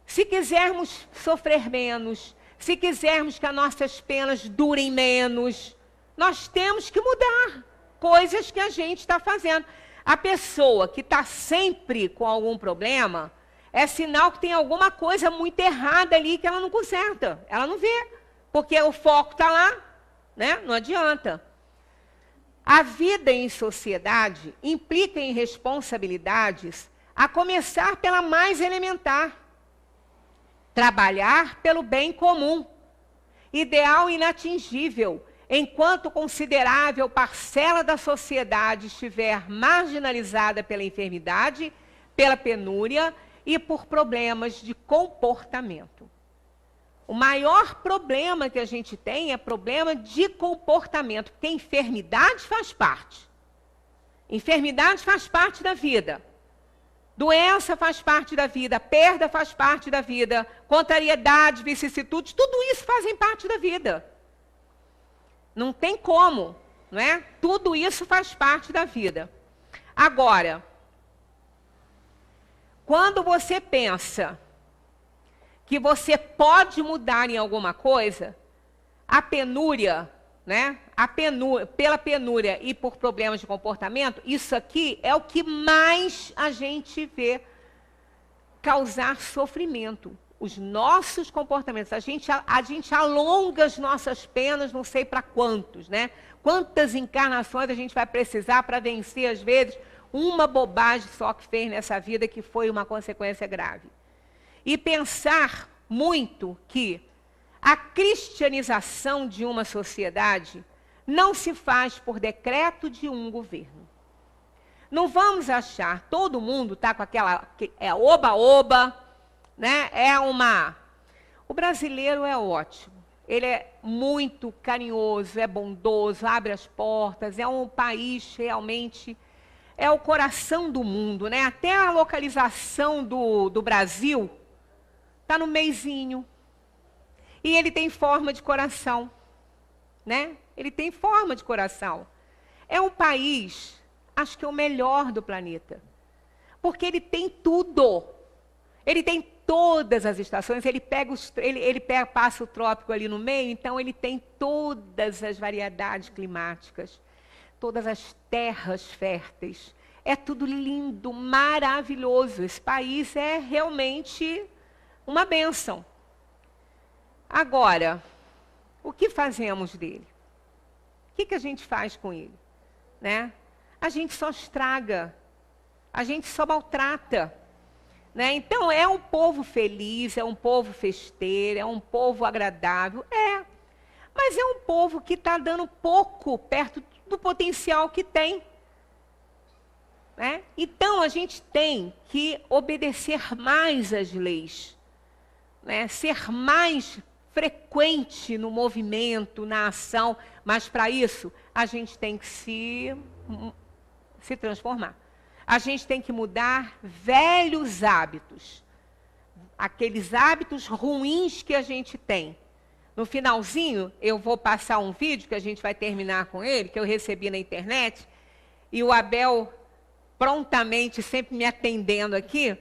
Se quisermos sofrer menos, se quisermos que as nossas penas durem menos, nós temos que mudar coisas que a gente está fazendo. A pessoa que está sempre com algum problema, é sinal que tem alguma coisa muito errada ali que ela não conserta, ela não vê, porque o foco está lá, né? Não adianta. A vida em sociedade implica em responsabilidades, a começar pela mais elementar. Trabalhar pelo bem comum, ideal inatingível, enquanto considerável parcela da sociedade estiver marginalizada pela enfermidade, pela penúria e por problemas de comportamento. O maior problema que a gente tem é problema de comportamento, porque enfermidade faz parte. Enfermidade faz parte da vida. Doença faz parte da vida, perda faz parte da vida, contrariedade, vicissitudes, tudo isso fazem parte da vida. Não tem como, não é? Tudo isso faz parte da vida. Agora, quando você pensa que você pode mudar em alguma coisa, a penúria, né? Pela penúria e por problemas de comportamento, isso aqui é o que mais a gente vê causar sofrimento. Os nossos comportamentos, a gente alonga as nossas penas, não sei para quantos, né? Quantas encarnações a gente vai precisar para vencer, às vezes, uma bobagem só que fez nessa vida que foi uma consequência grave. E pensar muito que a cristianização de uma sociedade não se faz por decreto de um governo. Não vamos achar, todo mundo está com aquela, oba-oba, né? O brasileiro é ótimo, ele é muito carinhoso, é bondoso, abre as portas, é um país realmente, é o coração do mundo, né? Até a localização do Brasil está no meizinho. E ele tem forma de coração, né? Ele tem forma de coração. É um país, acho que é o melhor do planeta. Porque ele tem tudo. Ele tem todas as estações, ele passa o trópico ali no meio, então ele tem todas as variedades climáticas, todas as terras férteis. É tudo lindo, maravilhoso. Esse país é realmente uma bênção. Agora, o que fazemos dele? O que a gente faz com ele? Né? A gente só estraga, a gente só maltrata. Né? Então, é um povo feliz, é um povo festeiro, é um povo agradável, mas é um povo que está dando pouco perto do potencial que tem. Né? Então, a gente tem que obedecer mais às leis, né? Ser mais frequente no movimento, na ação, mas para isso a gente tem que se transformar. A gente tem que mudar velhos hábitos, aqueles hábitos ruins que a gente tem. No finalzinho, eu vou passar um vídeo, que a gente vai terminar com ele, que eu recebi na internet, e o Abel, prontamente, sempre me atendendo aqui,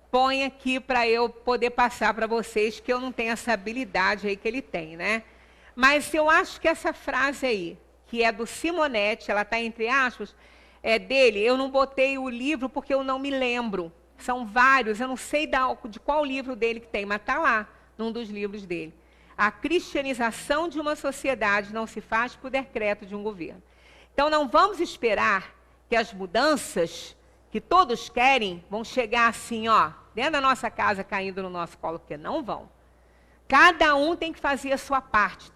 põe aqui para eu poder passar para vocês, que eu não tenho essa habilidade aí que ele tem, né? Mas eu acho que essa frase aí, que é do Simonetti, ela está entre aspas, é dele, eu não botei o livro porque eu não me lembro. São vários, eu não sei de qual livro dele que tem, mas está lá, num dos livros dele. A cristianização de uma sociedade não se faz por decreto de um governo. Então não vamos esperar que as mudanças que todos querem vão chegar assim, ó, dentro da nossa casa, caindo no nosso colo, porque não vão. Cada um tem que fazer a sua parte.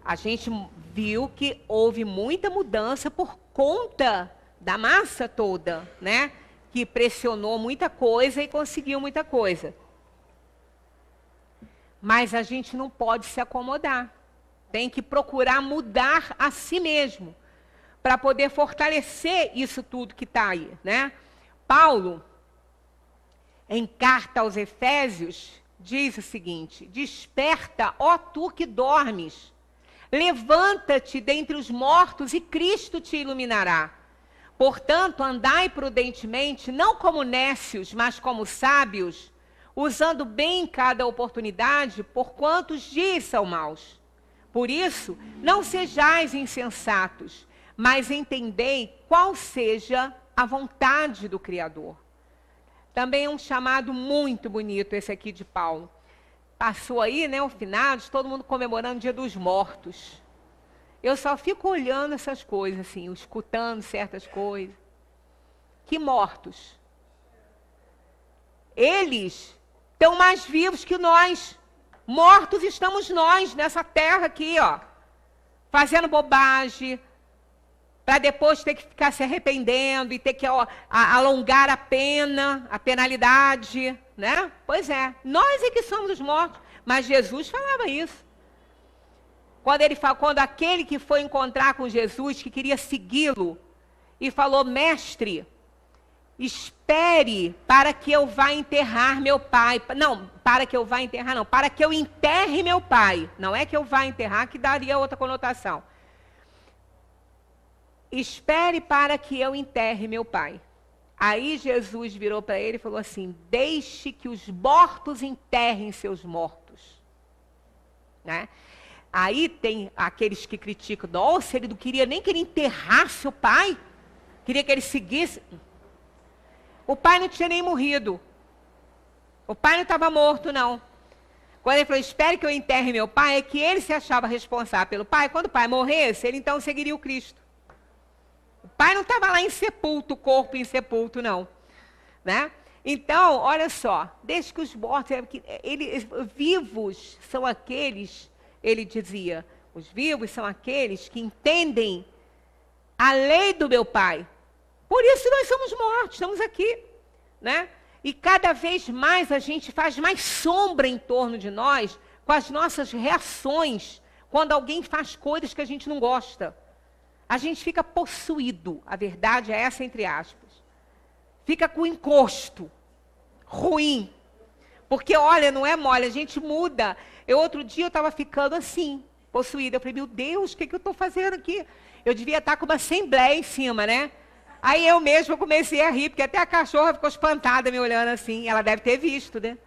A gente viu que houve muita mudança por conta da massa toda, né? Que pressionou muita coisa e conseguiu muita coisa. Mas a gente não pode se acomodar. Tem que procurar mudar a si mesmo, para poder fortalecer isso tudo que está aí, né? Paulo, em carta aos Efésios, diz o seguinte: desperta, ó tu que dormes, levanta-te dentre os mortos e Cristo te iluminará. Portanto, andai prudentemente, não como nécios, mas como sábios, usando bem cada oportunidade, porquanto os dias são maus. Por isso, não sejais insensatos, mas entendei qual seja a vontade do Criador. Também é um chamado muito bonito esse aqui de Paulo. Passou aí, né, o finados, todo mundo comemorando o Dia dos Mortos. Eu só fico olhando essas coisas, assim, escutando certas coisas. Que mortos? Eles estão mais vivos que nós. Mortos estamos nós, nessa terra aqui, ó. Fazendo bobagem, para depois ter que ficar se arrependendo e ter que alongar a pena, a penalidade, né? Pois é, nós é que somos os mortos. Mas Jesus falava isso. Quando aquele que foi encontrar com Jesus, que queria segui-lo, e falou, mestre, espere para que eu vá enterrar meu pai. Não, para que eu vá enterrar, não. Para que eu enterre meu pai. Não é que eu vá enterrar, que daria outra conotação. Espere para que eu enterre meu pai. Aí Jesus virou para ele e falou assim, deixe que os mortos enterrem seus mortos. Né? Aí tem aqueles que criticam, nossa, ele não queria nem que ele enterrasse o pai. Queria que ele seguisse. O pai não tinha nem morrido. O pai não estava morto, não. Quando ele falou, espere que eu enterre meu pai, é que ele se achava responsável pelo pai. Quando o pai morresse, ele então seguiria o Cristo. O pai não estava lá em sepulto, corpo em sepulto, não. Né? Então, olha só, desde que os mortos, vivos são aqueles, ele dizia, os vivos são aqueles que entendem a lei do meu pai. Por isso nós somos mortos, estamos aqui, né? E cada vez mais a gente faz mais sombra em torno de nós com as nossas reações quando alguém faz coisas que a gente não gosta. A gente fica possuído, a verdade é essa, entre aspas. Fica com encosto, ruim. Porque, olha, não é mole, a gente muda. Outro dia eu estava ficando assim, possuída. Eu falei, meu Deus, o que eu estou fazendo aqui? Eu devia estar com uma assembleia em cima, né? Aí eu mesma comecei a rir, porque até a cachorra ficou espantada me olhando assim. Ela deve ter visto, né?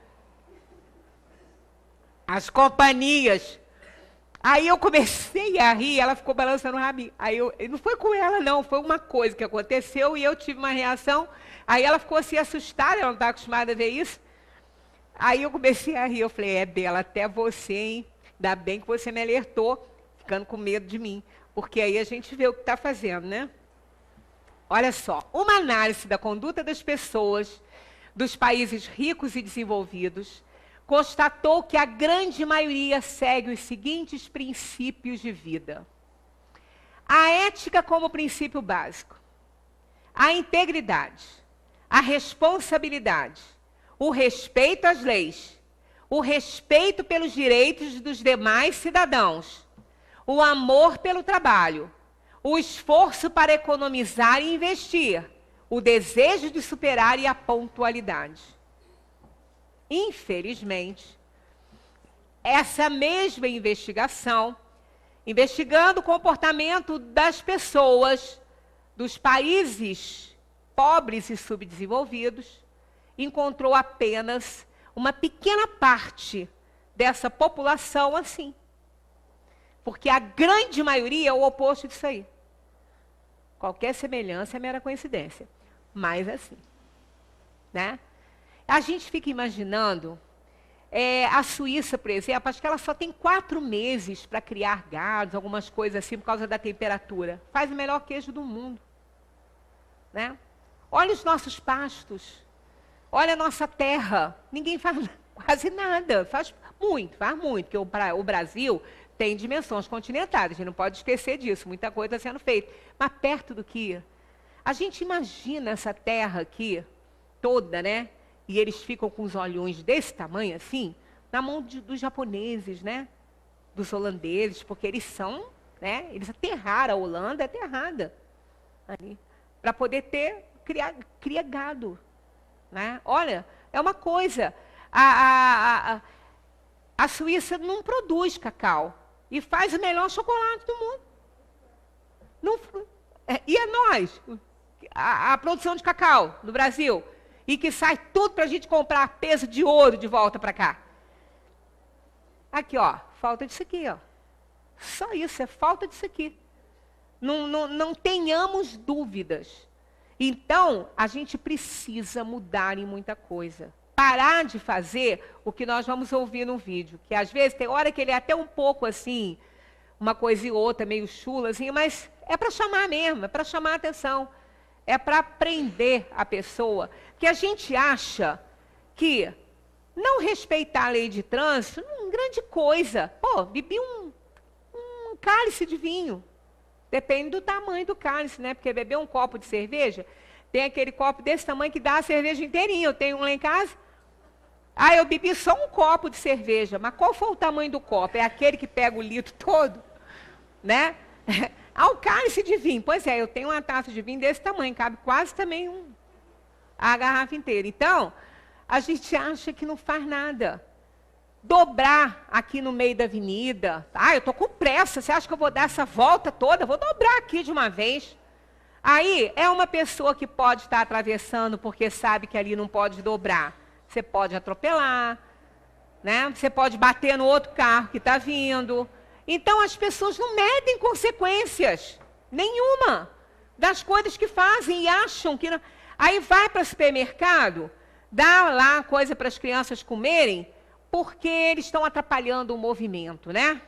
As companhias. Aí eu comecei a rir, ela ficou balançando o rabinho. Aí não foi com ela, não, foi uma coisa que aconteceu e eu tive uma reação. Aí ela ficou assim assustada, ela não estava acostumada a ver isso. Aí eu comecei a rir, eu falei, Bela, até você, hein? Ainda bem que você me alertou, ficando com medo de mim. Porque aí a gente vê o que está fazendo, né? Olha só, uma análise da conduta das pessoas dos países ricos e desenvolvidos constatou que a grande maioria segue os seguintes princípios de vida. A ética como princípio básico, a integridade, a responsabilidade, o respeito às leis, o respeito pelos direitos dos demais cidadãos, o amor pelo trabalho, o esforço para economizar e investir, o desejo de superar e a pontualidade. Infelizmente, essa mesma investigação, investigando o comportamento das pessoas dos países pobres e subdesenvolvidos, encontrou apenas uma pequena parte dessa população assim. Porque a grande maioria é o oposto disso aí. Qualquer semelhança é mera coincidência. Mas assim, né? A gente fica imaginando, a Suíça, por exemplo, acho que ela só tem 4 meses para criar gados, algumas coisas assim, por causa da temperatura. Faz o melhor queijo do mundo. Né? Olha os nossos pastos. Olha a nossa terra. Ninguém faz quase nada. Faz muito, porque o Brasil tem dimensões continentais. A gente não pode esquecer disso. Muita coisa está sendo feita. Mas perto do que? A gente imagina essa terra aqui, toda, né? E eles ficam com os olhões desse tamanho, assim, na mão dos japoneses, né? Dos holandeses, porque eles são, né? Eles aterraram, a Holanda é aterrada ali, para poder criar gado. Né? Olha, é uma coisa, a Suíça não produz cacau e faz o melhor chocolate do mundo. Não, e a nós, a produção de cacau no Brasil, e que sai tudo para a gente comprar peso de ouro de volta para cá. Aqui, ó, falta disso aqui, ó. Só isso, é falta disso aqui. Não tenhamos dúvidas. Então, a gente precisa mudar em muita coisa. Parar de fazer o que nós vamos ouvir no vídeo. Que às vezes tem hora que ele é até um pouco assim, uma coisa e outra, meio chula, assim, mas é para chamar mesmo, é para chamar a atenção. É para prender a pessoa. Porque a gente acha que não respeitar a lei de trânsito é uma grande coisa. Pô, bebi um cálice de vinho. Depende do tamanho do cálice, né? Porque beber um copo de cerveja, tem aquele copo desse tamanho que dá a cerveja inteirinha. Eu tenho um lá em casa. Ah, eu bebi só um copo de cerveja. Mas qual foi o tamanho do copo? É aquele que pega o litro todo? Né? Ah, o cálice de vinho. Pois é, eu tenho uma taça de vinho desse tamanho. Cabe quase também a garrafa inteira. Então, a gente acha que não faz nada. Dobrar aqui no meio da avenida. Ah, eu estou com pressa. Você acha que eu vou dar essa volta toda? Vou dobrar aqui de uma vez. Aí, é uma pessoa que pode estar atravessando porque sabe que ali não pode dobrar. Você pode atropelar, né? Você pode bater no outro carro que está vindo. Então, as pessoas não medem consequências nenhuma das coisas que fazem e acham que... Não... Aí vai para o supermercado, dá lá coisa para as crianças comerem, porque eles estão atrapalhando o movimento, né?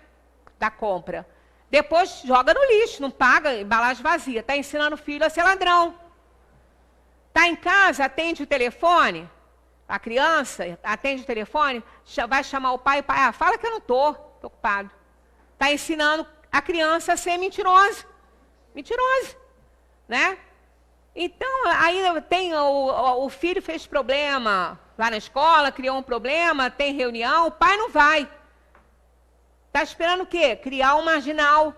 Da compra. Depois joga no lixo, não paga, embalagem vazia. Está ensinando o filho a ser ladrão. Está em casa, atende o telefone. A criança atende o telefone, vai chamar o pai fala que eu não estou ocupado. Está ensinando a criança a ser mentirosa. Mentirosa, né? Então, aí tem o filho fez problema lá na escola, criou um problema, tem reunião, o pai não vai. Está esperando o quê? Criar um marginal,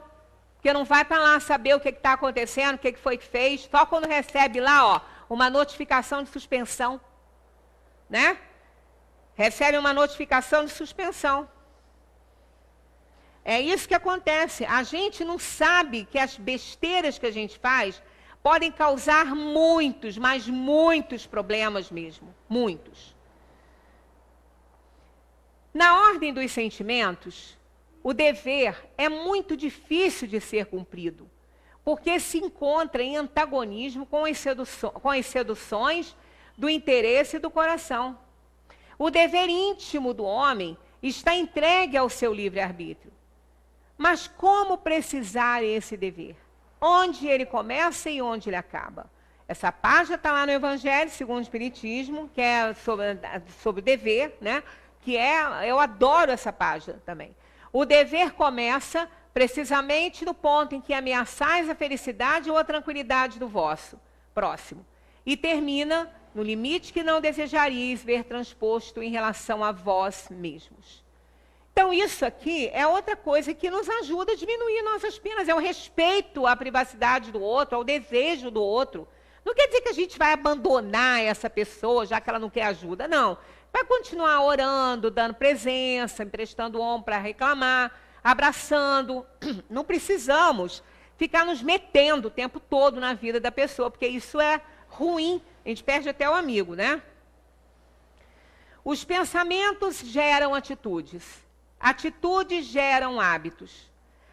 porque não vai para lá saber o que está acontecendo, o que foi que fez, só quando recebe lá, ó, uma notificação de suspensão, né? Recebe uma notificação de suspensão. É isso que acontece. A gente não sabe que as besteiras que a gente faz podem causar muitos, mas muitos problemas mesmo. Muitos. Na ordem dos sentimentos, o dever é muito difícil de ser cumprido, porque se encontra em antagonismo com as seduções do interesse e do coração. O dever íntimo do homem está entregue ao seu livre-arbítrio. Mas como precisar esse dever? Onde ele começa e onde ele acaba? Essa página está lá no Evangelho, segundo o Espiritismo, que é sobre o dever, né? Eu adoro essa página também. O dever começa precisamente no ponto em que ameaçais a felicidade ou a tranquilidade do vosso próximo. E termina no limite que não desejaríeis ver transposto em relação a vós mesmos. Então, isso aqui é outra coisa que nos ajuda a diminuir nossas penas. É o respeito à privacidade do outro, ao desejo do outro. Não quer dizer que a gente vai abandonar essa pessoa, já que ela não quer ajuda. Não. Vai continuar orando, dando presença, emprestando o ombro para reclamar, abraçando. Não precisamos ficar nos metendo o tempo todo na vida da pessoa, porque isso é ruim. A gente perde até o amigo, né? Os pensamentos geram atitudes. Atitudes geram hábitos.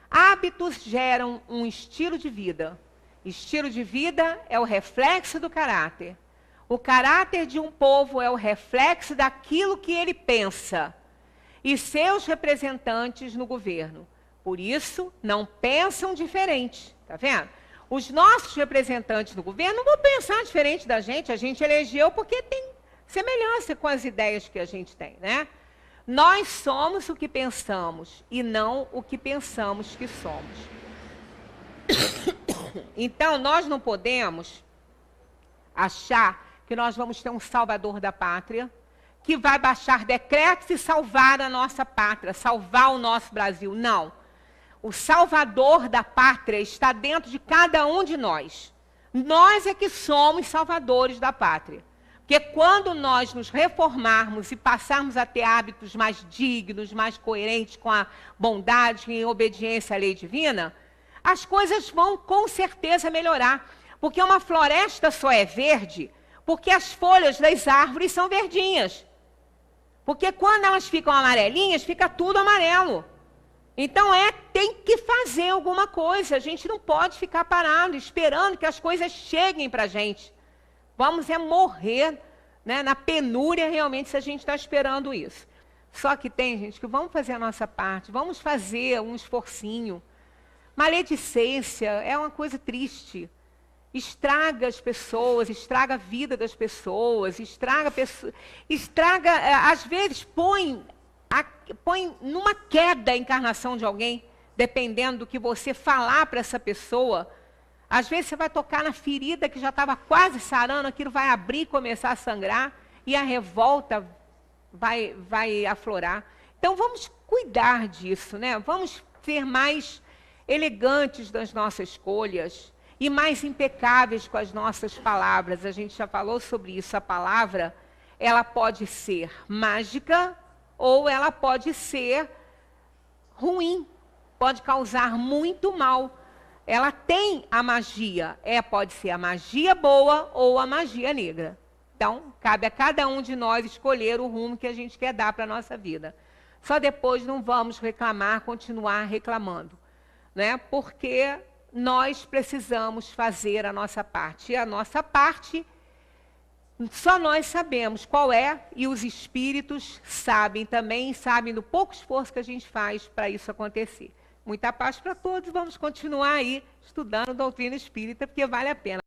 Hábitos geram um estilo de vida. Estilo de vida é o reflexo do caráter. O caráter de um povo é o reflexo daquilo que ele pensa. E seus representantes no governo. Por isso, não pensam diferente. Tá vendo? Os nossos representantes no governo não vão pensar diferente da gente. A gente elegeu porque tem semelhança com as ideias que a gente tem, né? Nós somos o que pensamos e não o que pensamos que somos. Então, nós não podemos achar que nós vamos ter um salvador da pátria, que vai baixar decretos e salvar a nossa pátria, salvar o nosso Brasil. Não. O salvador da pátria está dentro de cada um de nós. Nós é que somos salvadores da pátria. Porque quando nós nos reformarmos e passarmos a ter hábitos mais dignos, mais coerentes com a bondade e obediência à lei divina, as coisas vão com certeza melhorar. Porque uma floresta só é verde porque as folhas das árvores são verdinhas. Porque quando elas ficam amarelinhas, fica tudo amarelo. Então tem que fazer alguma coisa. A gente não pode ficar parado, esperando que as coisas cheguem para a gente. Vamos morrer, né, na penúria realmente se a gente está esperando isso. Só que tem, gente, que vamos fazer a nossa parte, vamos fazer um esforcinho. Maledicência é uma coisa triste. Estraga as pessoas, estraga a vida das pessoas, às vezes põe numa queda a encarnação de alguém, dependendo do que você falar para essa pessoa. Às vezes você vai tocar na ferida que já estava quase sarando, aquilo vai abrir e começar a sangrar, e a revolta vai aflorar. Então vamos cuidar disso, né? Vamos ser mais elegantes nas nossas escolhas e mais impecáveis com as nossas palavras. A gente já falou sobre isso. A palavra, ela pode ser mágica ou ela pode ser ruim, pode causar muito mal. Ela tem a magia, pode ser a magia boa ou a magia negra. Então, cabe a cada um de nós escolher o rumo que a gente quer dar para a nossa vida. Só depois não vamos reclamar, continuar reclamando, né? Porque nós precisamos fazer a nossa parte. E a nossa parte, só nós sabemos qual é, e os espíritos sabem também, sabem do pouco esforço que a gente faz para isso acontecer. Muita paz para todos, vamos continuar aí estudando doutrina espírita, porque vale a pena.